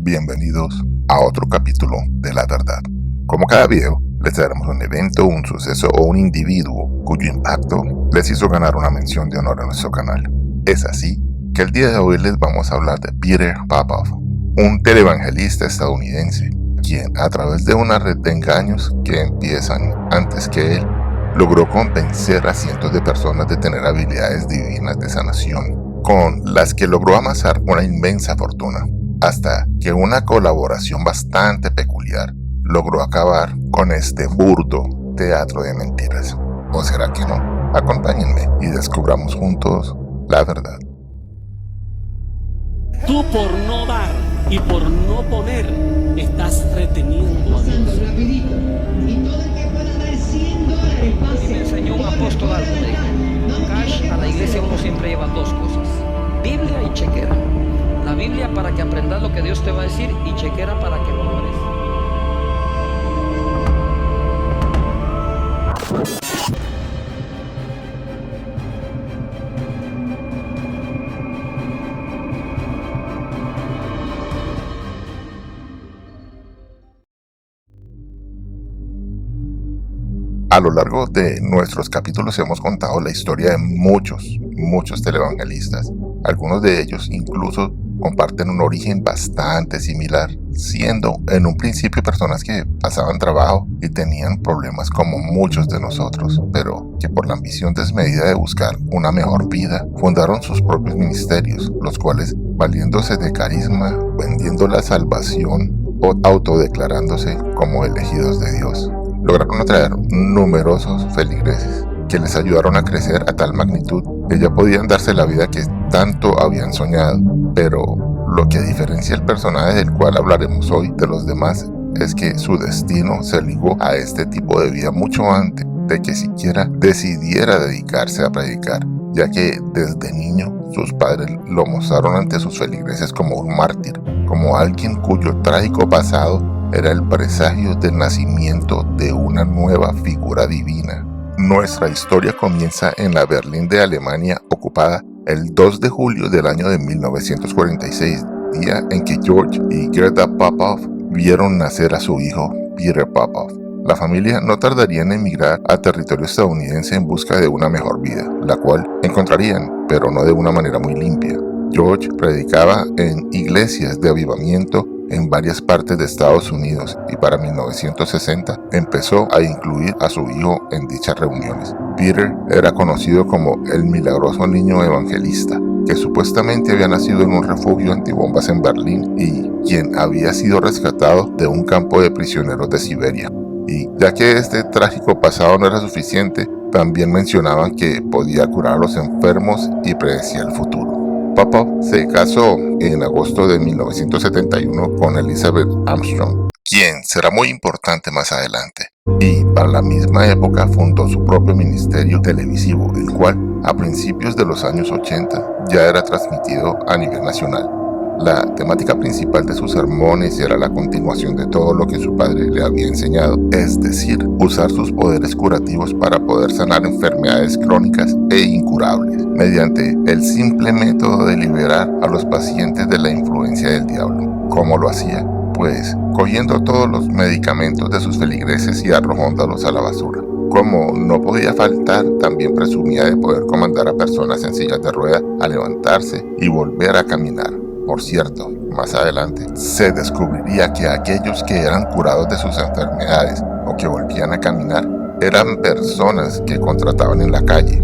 Bienvenidos a otro capítulo de La Verdad. Como cada video, les traeremos un evento, un suceso o un individuo cuyo impacto les hizo ganar una mención de honor en nuestro canal. Es así que el día de hoy les vamos a hablar de Peter Popoff, un televangelista estadounidense, quien a través de una red de engaños que empiezan antes que él, logró convencer a cientos de personas de tener habilidades divinas de sanación, con las que logró amasar una inmensa fortuna, hasta que una colaboración bastante peculiar logró acabar con este burdo teatro de mentiras. ¿O será que no? Acompáñenme y descubramos juntos la verdad. Tú por no dar y por no poner estás reteniendo a Dios. Rapidito. Y todo el que pueda dar $100 pase. Me enseñó un apóstol algo, me dijo: Cash, a la iglesia uno siempre lleva dos cosas: Biblia y chequera. La Biblia para que aprendas lo que Dios te va a decir, y chequera para que lo ores. A lo largo de nuestros capítulos hemos contado la historia de muchos televangelistas. Algunos de ellos incluso comparten un origen bastante similar, siendo en un principio personas que pasaban trabajo y tenían problemas como muchos de nosotros, pero que por la ambición desmedida de buscar una mejor vida, fundaron sus propios ministerios, los cuales, valiéndose de carisma, vendiendo la salvación o autodeclarándose como elegidos de Dios, lograron atraer numerosos feligreses que les ayudaron a crecer a tal magnitud que ya podían darse la vida que tanto habían soñado. Pero lo que diferencia el personaje del cual hablaremos hoy de los demás es que su destino se ligó a este tipo de vida mucho antes de que siquiera decidiera dedicarse a predicar, ya que desde niño sus padres lo mostraron ante sus feligreses como un mártir, como alguien cuyo trágico pasado era el presagio del nacimiento de una nueva figura divina. Nuestra historia comienza en la Berlín de Alemania ocupada el 2 de julio del año de 1946, día en que George y Gerda Popoff vieron nacer a su hijo Peter Popoff. La familia no tardaría en emigrar a territorio estadounidense en busca de una mejor vida, la cual encontrarían, pero no de una manera muy limpia. George predicaba en iglesias de avivamiento en varias partes de Estados Unidos y para 1960 empezó a incluir a su hijo en dichas reuniones. Peter era conocido como el milagroso niño evangelista, que supuestamente había nacido en un refugio antibombas en Berlín y quien había sido rescatado de un campo de prisioneros de Siberia. Y ya que este trágico pasado no era suficiente, también mencionaban que podía curar a los enfermos y predecía el futuro. Popoff se casó en agosto de 1971 con Elizabeth Armstrong, quien será muy importante más adelante, y para la misma época fundó su propio ministerio televisivo, el cual a principios de los años 80 ya era transmitido a nivel nacional. La temática principal de sus sermones era la continuación de todo lo que su padre le había enseñado, es decir, usar sus poderes curativos para poder sanar enfermedades crónicas e incurables, mediante el simple método de liberar a los pacientes de la influencia del diablo. ¿Cómo lo hacía? Pues cogiendo todos los medicamentos de sus feligreses y arrojándolos a la basura. Como no podía faltar, también presumía de poder comandar a personas en sillas de ruedas a levantarse y volver a caminar. Por cierto, más adelante se descubriría que aquellos que eran curados de sus enfermedades o que volvían a caminar eran personas que contrataban en la calle.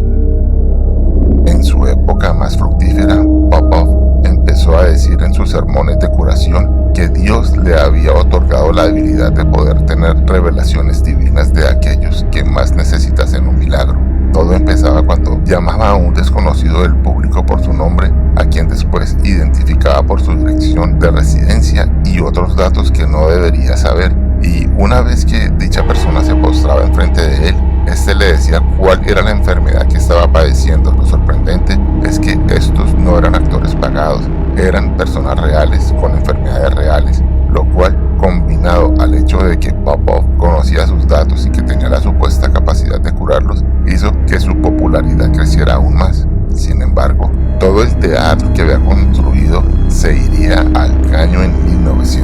En su época más fructífera, Popoff empezó a decir en sus sermones de curación que Dios le había otorgado la habilidad de poder tener revelaciones divinas de aquellos que más necesitasen un milagro. Todo empezaba cuando llamaba a un desconocido del público por su nombre, a quien después identificaba por su dirección de residencia y otros datos que no debería saber. Y una vez que dicha persona se postraba enfrente de él, este le decía cuál era la enfermedad que estaba padeciendo. Lo sorprendente es que estos no eran actores pagados, eran personas reales con enfermedades reales, lo cual, combinado al hecho de que Popoff conocía sus datos y que tenía la supuesta capacidad de curarlos, hizo que su popularidad creciera aún más. Sin embargo, todo el teatro que había construido se iría al caño en 1960.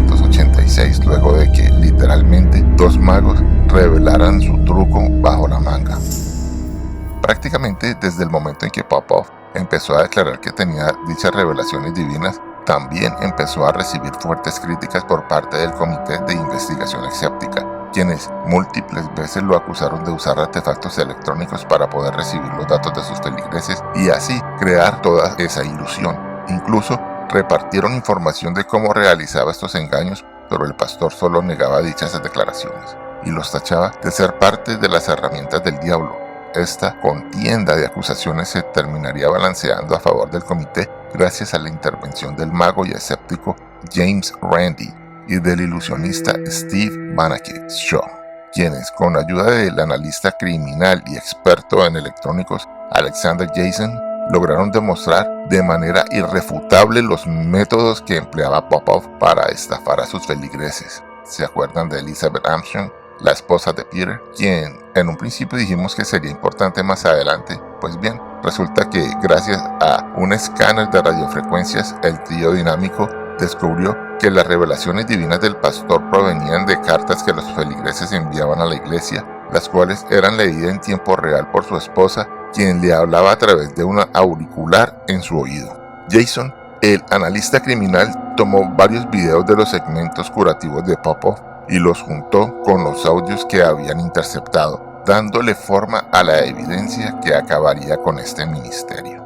Prácticamente desde el momento en que Popov empezó a declarar que tenía dichas revelaciones divinas, también empezó a recibir fuertes críticas por parte del Comité de Investigación Escéptica, quienes múltiples veces lo acusaron de usar artefactos electrónicos para poder recibir los datos de sus feligreses y así crear toda esa ilusión. Incluso repartieron información de cómo realizaba estos engaños, pero el pastor solo negaba dichas declaraciones y los tachaba de ser parte de las herramientas del diablo. Esta contienda de acusaciones se terminaría balanceando a favor del comité gracias a la intervención del mago y escéptico James Randi y del ilusionista Steve Banachek Shaw, quienes con ayuda del analista criminal y experto en electrónicos Alexander Jason lograron demostrar de manera irrefutable los métodos que empleaba Popov para estafar a sus feligreses. ¿Se acuerdan de Elizabeth Armstrong, la esposa de Peter, quien en un principio dijimos que sería importante más adelante? Pues bien, resulta que gracias a un escáner de radiofrecuencias, el trío dinámico descubrió que las revelaciones divinas del pastor provenían de cartas que los feligreses enviaban a la iglesia, las cuales eran leídas en tiempo real por su esposa, quien le hablaba a través de un auricular en su oído. Jason, el analista criminal, tomó varios videos de los segmentos curativos de Popov y los juntó con los audios que habían interceptado, dándole forma a la evidencia que acabaría con este ministerio.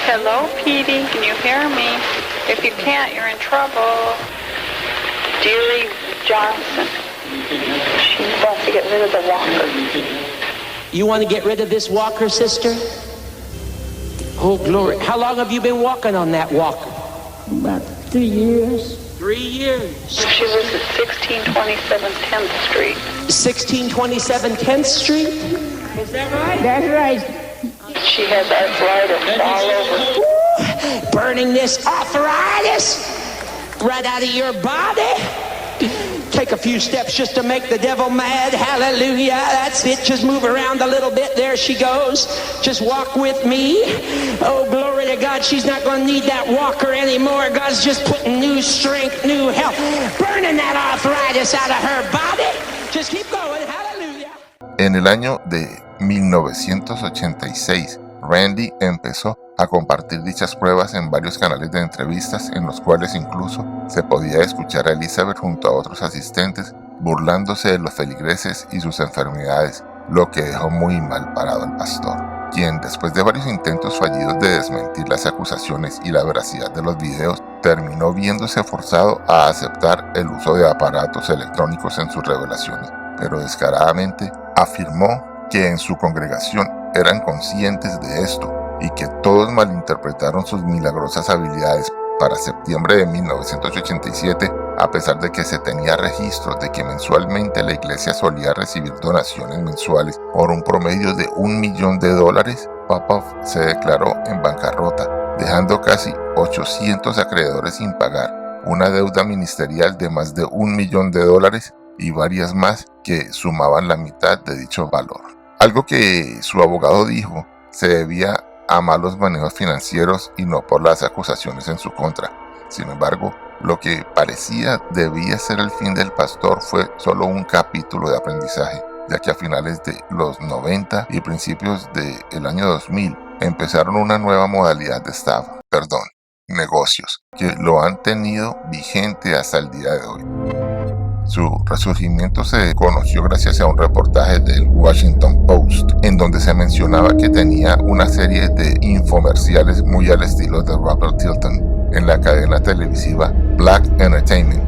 Hello, Petey, can you hear me? If you can't, you're in trouble. Dearie Johnson. She wants to get rid of the walker. You want to get rid of this walker, sister? Oh, glory. How long have you been walking on that walker? About 3 years. 3 years. She lives at 1627 10th Street. 1627 10th Street? Is that right? That's right. She has arthritis all over. Burning this arthritis right out of your body. Take a few steps just to make the devil mad. Hallelujah. That's it. Just move around a little bit. There she goes. Just walk with me. Oh, glory to God. She's not going to need that walker anymore. God's just putting new strength, new health, burning that arthritis out of her body. Just keep going. Hallelujah. En el año de 1986, Randi empezó a compartir dichas pruebas en varios canales de entrevistas en los cuales incluso se podía escuchar a Elizabeth junto a otros asistentes burlándose de los feligreses y sus enfermedades, lo que dejó muy mal parado al pastor, quien después de varios intentos fallidos de desmentir las acusaciones y la veracidad de los videos, terminó viéndose forzado a aceptar el uso de aparatos electrónicos en sus revelaciones, pero descaradamente afirmó que en su congregación eran conscientes de esto y que todos malinterpretaron sus milagrosas habilidades. Para septiembre de 1987, a pesar de que se tenía registros de que mensualmente la iglesia solía recibir donaciones mensuales por un promedio de $1 millón, Popov se declaró en bancarrota, dejando casi 800 acreedores sin pagar, una deuda ministerial de más de $1 millón y varias más que sumaban la mitad de dicho valor. Algo que su abogado dijo se debía a malos manejos financieros y no por las acusaciones en su contra. Sin embargo, lo que parecía debía ser el fin del pastor fue solo un capítulo de aprendizaje, ya que a finales de los 90 y principios del año 2000 empezaron una nueva modalidad de estafa, negocios, que lo han tenido vigente hasta el día de hoy. Su resurgimiento se conoció gracias a un reportaje del Washington Post, en donde se mencionaba que tenía una serie de infomerciales muy al estilo de Robert Tilton en la cadena televisiva Black Entertainment.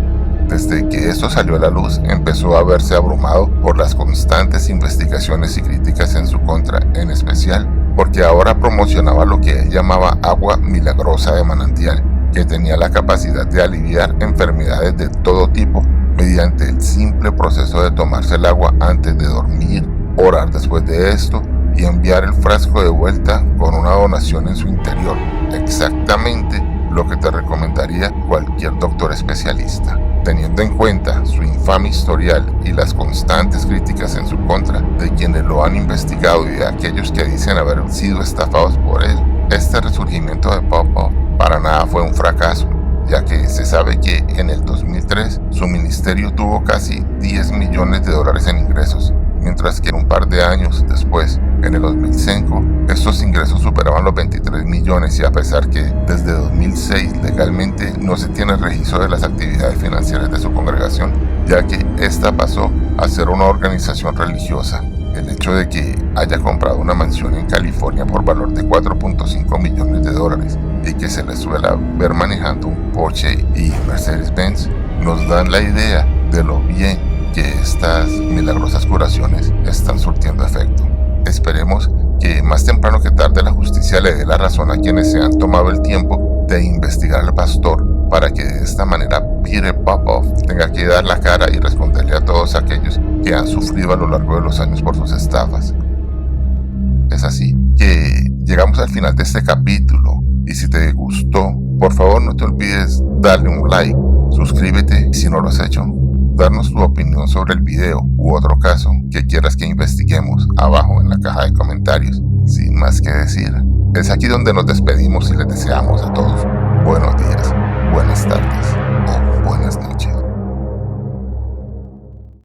Desde que esto salió a la luz, empezó a verse abrumado por las constantes investigaciones y críticas en su contra, en especial porque ahora promocionaba lo que él llamaba agua milagrosa de manantial, que tenía la capacidad de aliviar enfermedades de todo tipo mediante el simple proceso de tomarse el agua antes de dormir, orar después de esto y enviar el frasco de vuelta con una donación en su interior. Exactamente lo que te recomendaría cualquier doctor especialista. Teniendo en cuenta su infame historial y las constantes críticas en su contra de quienes lo han investigado y de aquellos que dicen haber sido estafados por él, este resurgimiento de Popov para nada fue un fracaso, ya que se sabe que en el 2003 su ministerio tuvo casi $10 millones en ingresos, mientras que un par de años después, en el 2005, estos ingresos superaban los 23 millones y a pesar que desde 2006 legalmente no se tiene registro de las actividades financieras de su congregación, ya que esta pasó a ser una organización religiosa. El hecho de que haya comprado una mansión en California por valor de 4.5 millones de dólares y que se le suele ver manejando un Porsche y Mercedes-Benz nos dan la idea de lo bien que estas milagrosas curaciones están surtiendo efecto. Esperemos que más temprano que tarde la justicia le dé la razón a quienes se han tomado el tiempo de investigar al pastor para que de esta manera Peter Popoff tenga que dar la cara y responderle a todos aquellos que han sufrido a lo largo de los años por sus estafas. Es así que llegamos al final de este capítulo y si te gustó, por favor no te olvides darle un like, suscríbete si no lo has hecho, darnos tu opinión sobre el video u otro caso que quieras que investiguemos abajo en la caja de comentarios. Sin más que decir, es aquí donde nos despedimos y les deseamos a todos buenos días, buenas tardes o buenas noches.